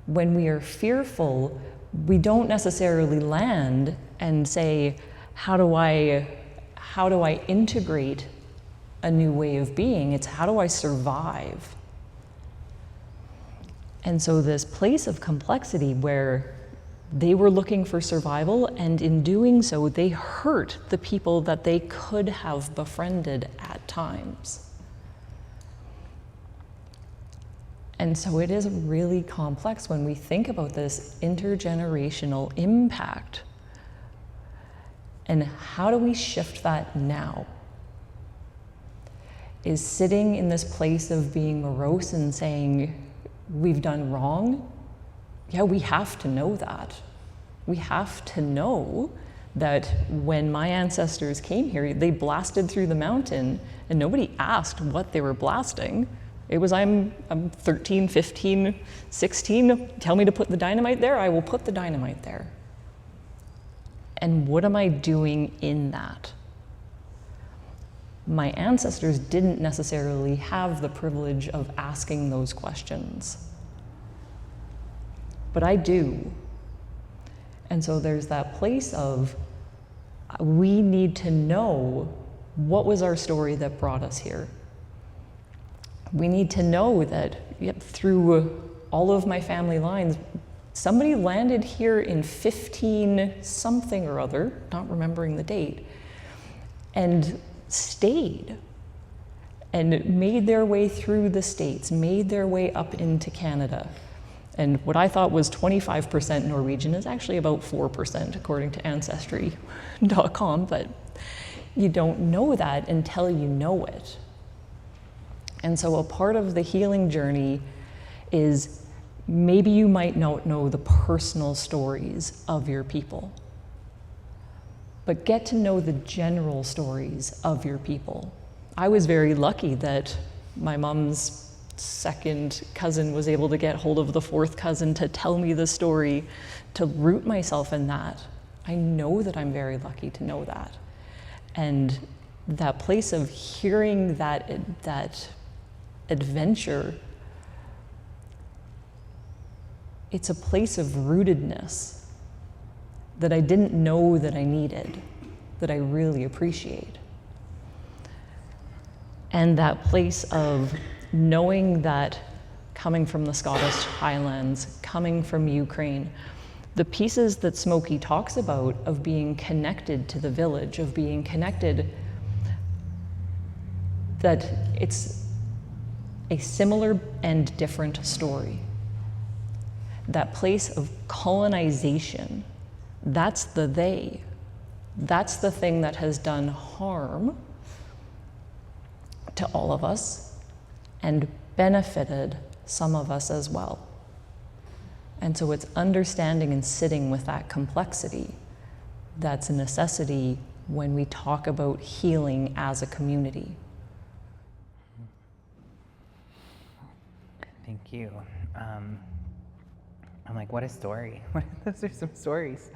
When we are fearful, we don't necessarily land and say, how do I integrate a new way of being? It's how do I survive? And so this place of complexity where they were looking for survival, and in doing so, they hurt the people that they could have befriended at times. And so it is really complex when we think about this intergenerational impact. And how do we shift that now? Is sitting in this place of being morose and saying, we've done wrong? Yeah, we have to know that. We have to know that when my ancestors came here, they blasted through the mountain and nobody asked what they were blasting. It was, I'm 13, 15, 16, tell me to put the dynamite there, I will put the dynamite there. And what am I doing in that? My ancestors didn't necessarily have the privilege of asking those questions, but I do. And so there's that place of, we need to know what was our story that brought us here. We need to know that through all of my family lines, somebody landed here in 15 something or other, not remembering the date, and stayed and made their way through the States, made their way up into Canada. And what I thought was 25% Norwegian is actually about 4% according to Ancestry.com, but you don't know that until you know it. And so a part of the healing journey is maybe you might not know the personal stories of your people, but get to know the general stories of your people. I was very lucky that my mom's second cousin was able to get hold of the fourth cousin to tell me the story, to root myself in that. I know that I'm very lucky to know that. And that place of hearing that adventure, it's a place of rootedness that I didn't know that I needed, that I really appreciate. And that place of knowing that coming from the Scottish Highlands, coming from Ukraine, the pieces that Smokii talks about of being connected to the village, of being connected, that it's a similar and different story. That place of colonization, that's the they. That's the thing that has done harm to all of us and benefited some of us as well. And so it's understanding and sitting with that complexity that's a necessity when we talk about healing as a community. Thank you. I'm like, what a story. Those are some stories.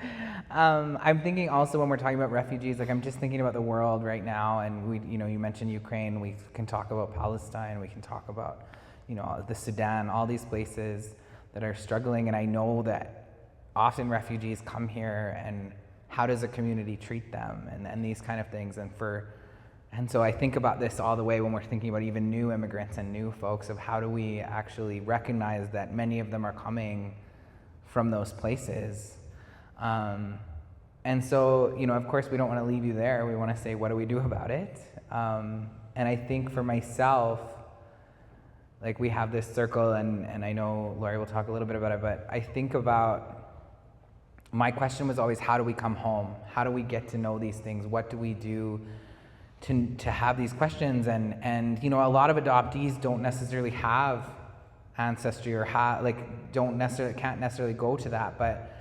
I'm thinking also when we're talking about refugees, like I'm just thinking about the world right now, and you mentioned Ukraine, we can talk about Palestine, we can talk about, the Sudan, all these places that are struggling, and I know that often refugees come here, and how does a community treat them, and these kind of things, and And so I think about this all the way when we're thinking about even new immigrants and new folks, of how do we actually recognize that many of them are coming from those places. And so, you know, of course we don't want to leave you there. We want to say, what do we do about it? And I think for myself, like, we have this circle, and I know Laurie will talk a little bit about it, but I think about, my question was always, how do we come home? How do we get to know these things? What do we do to have these questions? And you know, a lot of adoptees don't necessarily have ancestry, or can't necessarily go to that, but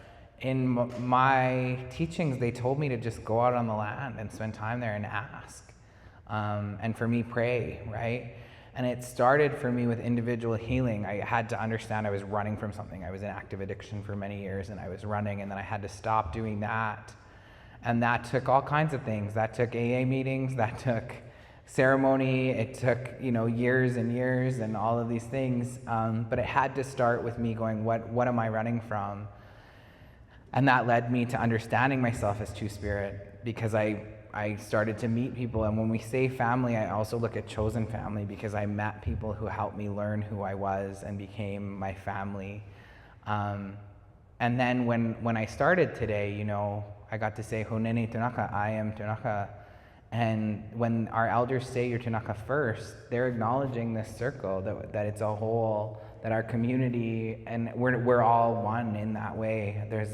in my teachings, they told me to just go out on the land and spend time there and ask. And for me, pray, right? And it started for me with individual healing. I had to understand I was running from something. I was in active addiction for many years, and I was running, and then I had to stop doing that. And that took all kinds of things. That took AA meetings, that took ceremony, it took, you know, years and years and all of these things. But it had to start with me going, what am I running from? And that led me to understanding myself as Two-Spirit, because I started to meet people. And when we say family, I also look at chosen family, because I met people who helped me learn who I was and became my family. And then when I started today, you know, I got to say, Honene Tunaka, I am Tunaka. And when our elders say you're Tunaka first, they're acknowledging this circle, that it's a whole, that our community, and we're all one in that way. There's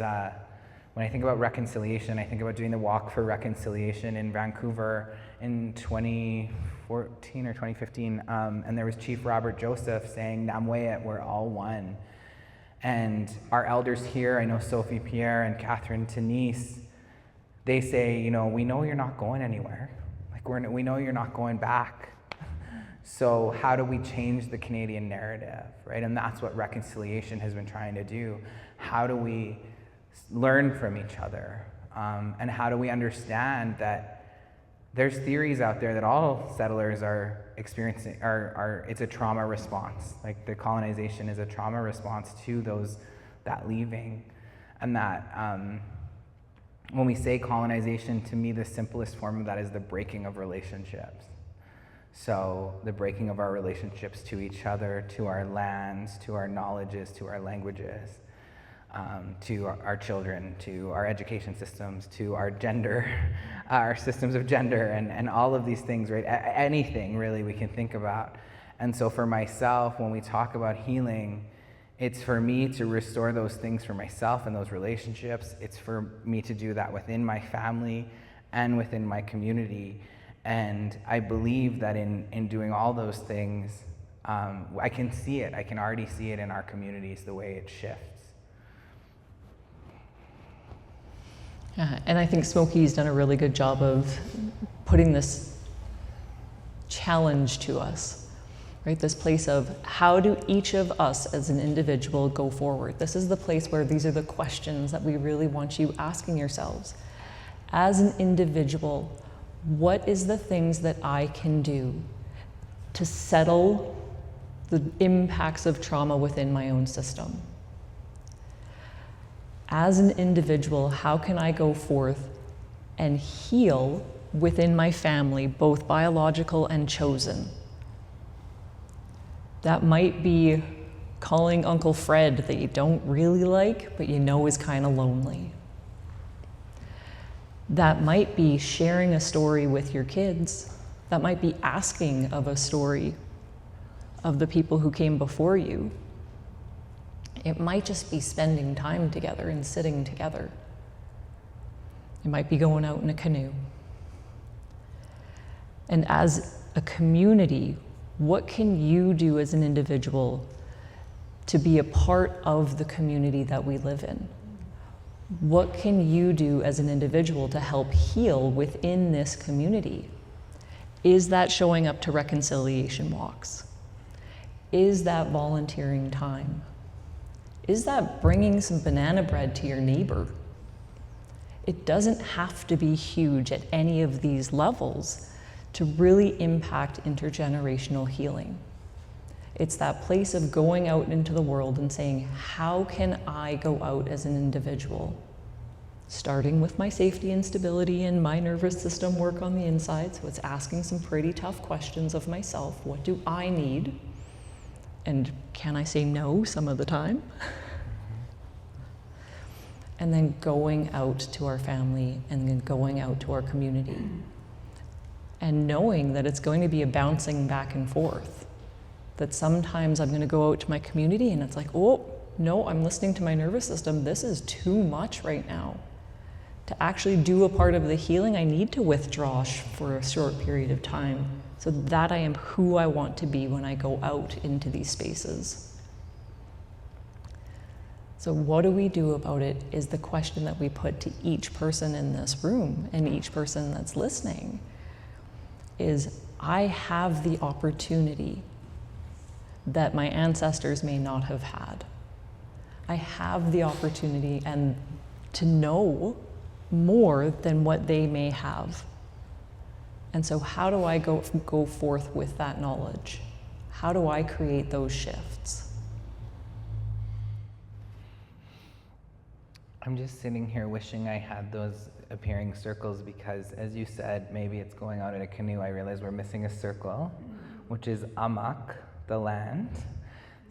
when I think about reconciliation, I think about doing the Walk for Reconciliation in Vancouver in 2014 or 2015, and there was Chief Robert Joseph saying, Namwayet, we're all one. And our elders here, I know Sophie Pierre and Catherine Tenise, they say, you know, we know you're not going anywhere. Like, we know you're not going back. So how do we change the Canadian narrative, right? And that's what reconciliation has been trying to do. How do we learn from each other? And how do we understand that there's theories out there that all settlers are experiencing, it's a trauma response. Like, the colonization is a trauma response to that leaving. And that when we say colonization, to me, the simplest form of that is the breaking of relationships. So the breaking of our relationships to each other, to our lands, to our knowledges, to our languages, to our children, to our education systems, to our gender, our systems of gender, and all of these things, right? Anything really we can think about. And so for myself, when we talk about healing, it's for me to restore those things for myself and those relationships. It's for me to do that within my family and within my community. And I believe that in doing all those things, I can see it. I can already see it in our communities, the way it shifts. And I think Smokii's done a really good job of putting this challenge to us, right? This place of, how do each of us as an individual go forward? This is the place where these are the questions that we really want you asking yourselves. As an individual, what is the things that I can do to settle the impacts of trauma within my own system? As an individual, how can I go forth and heal within my family, both biological and chosen? That might be calling Uncle Fred that you don't really like, but you know is kind of lonely. That might be sharing a story with your kids. That might be asking of a story of the people who came before you. It might just be spending time together and sitting together. It might be going out in a canoe. And as a community, what can you do as an individual to be a part of the community that we live in? What can you do as an individual to help heal within this community? Is that showing up to reconciliation walks? Is that volunteering time? Is that bringing some banana bread to your neighbor? It doesn't have to be huge at any of these levels to really impact intergenerational healing. It's that place of going out into the world and saying, how can I go out as an individual starting with my safety and stability and my nervous system work on the inside. So it's asking some pretty tough questions of myself. What do I need? And can I say no some of the time? And then going out to our family and then going out to our community. And knowing that it's going to be a bouncing back and forth. That sometimes I'm going to go out to my community and it's like, oh, no, I'm listening to my nervous system. This is too much right now. To actually do a part of the healing, I need to withdraw for a short period of time so that I am who I want to be when I go out into these spaces. So what do we do about it is the question that we put to each person in this room and each person that's listening is, I have the opportunity that my ancestors may not have had. I have the opportunity and to know more than what they may have. And so how do I go forth with that knowledge? How do I create those shifts? I'm just sitting here wishing I had those appearing circles because, as you said, maybe it's going out in a canoe. I realize we're missing a circle, which is Amak, the land.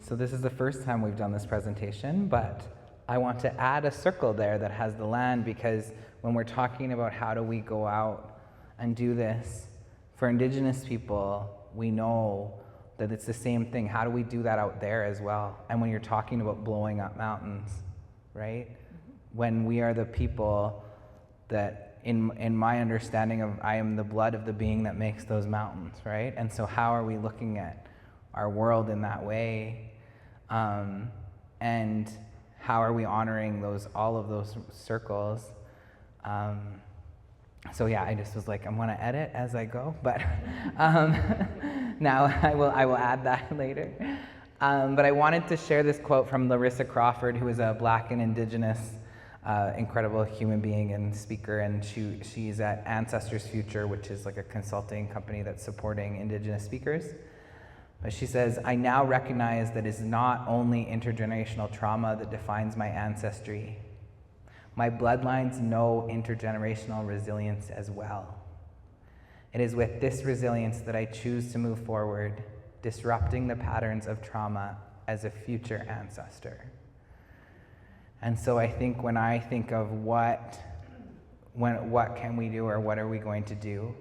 So this is the first time we've done this presentation, but I want to add a circle there that has the land, because when we're talking about how do we go out and do this, for Indigenous people, we know that it's the same thing. How do we do that out there as well? And when you're talking about blowing up mountains, right? When we are the people that, in my understanding of, I am the blood of the being that makes those mountains, right? And so how are we looking at our world in that way? And how are we honoring all of those circles? So yeah, I just was like, I'm gonna edit as I go, but now I will add that later. But I wanted to share this quote from Larissa Crawford, who is a Black and Indigenous incredible human being and speaker, and she's at Ancestors Future, which is like a consulting company that's supporting Indigenous speakers. But she says, I now recognize that it's not only intergenerational trauma that defines my ancestry. My bloodlines know intergenerational resilience as well. It is with this resilience that I choose to move forward, disrupting the patterns of trauma as a future ancestor. And so I think when I think of what can we do or what are we going to do,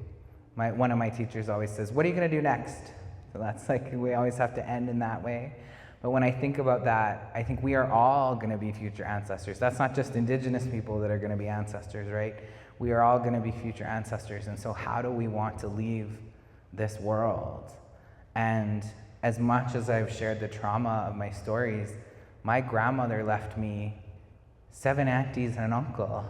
one of my teachers always says, what are you going to do next? So that's like, we always have to end in that way. But when I think about that, I think we are all going to be future ancestors. That's not just Indigenous people that are going to be ancestors, right? We are all going to be future ancestors. And so how do we want to leave this world? And as much as I've shared the trauma of my stories, my grandmother left me 7 aunties and an uncle.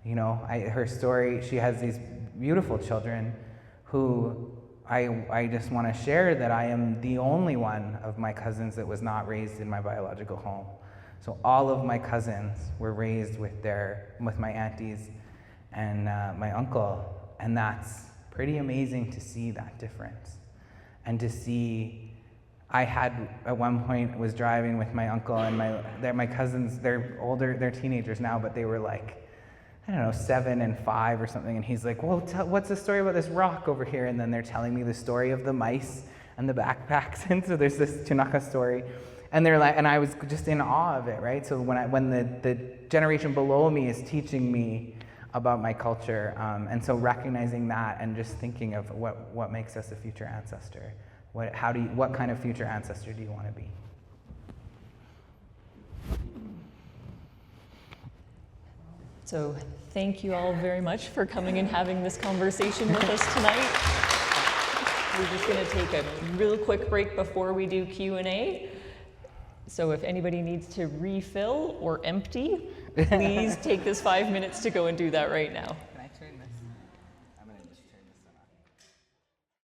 You know, her story, she has these beautiful children who I just want to share that I am the only one of my cousins that was not raised in my biological home. So all of my cousins were raised with my aunties and my uncle, and that's pretty amazing to see that difference. And to see, I had at one point was driving with my uncle and my cousins. They're older, they're teenagers now, but they were like, I don't know, 7 and 5 or something, and he's like, well, what's the story about this rock over here? And then they're telling me the story of the mice and the backpacks, and so there's this Tunaka story, and they're like, and I was just in awe of it, right? So when the generation below me is teaching me about my culture, and so recognizing that and just thinking of what makes us a future ancestor, what kind of future ancestor do you want to be? So thank you all very much for coming and having this conversation with us tonight. We're just going to take a real quick break before we do Q&A. So if anybody needs to refill or empty, please take this 5 minutes to go and do that right now.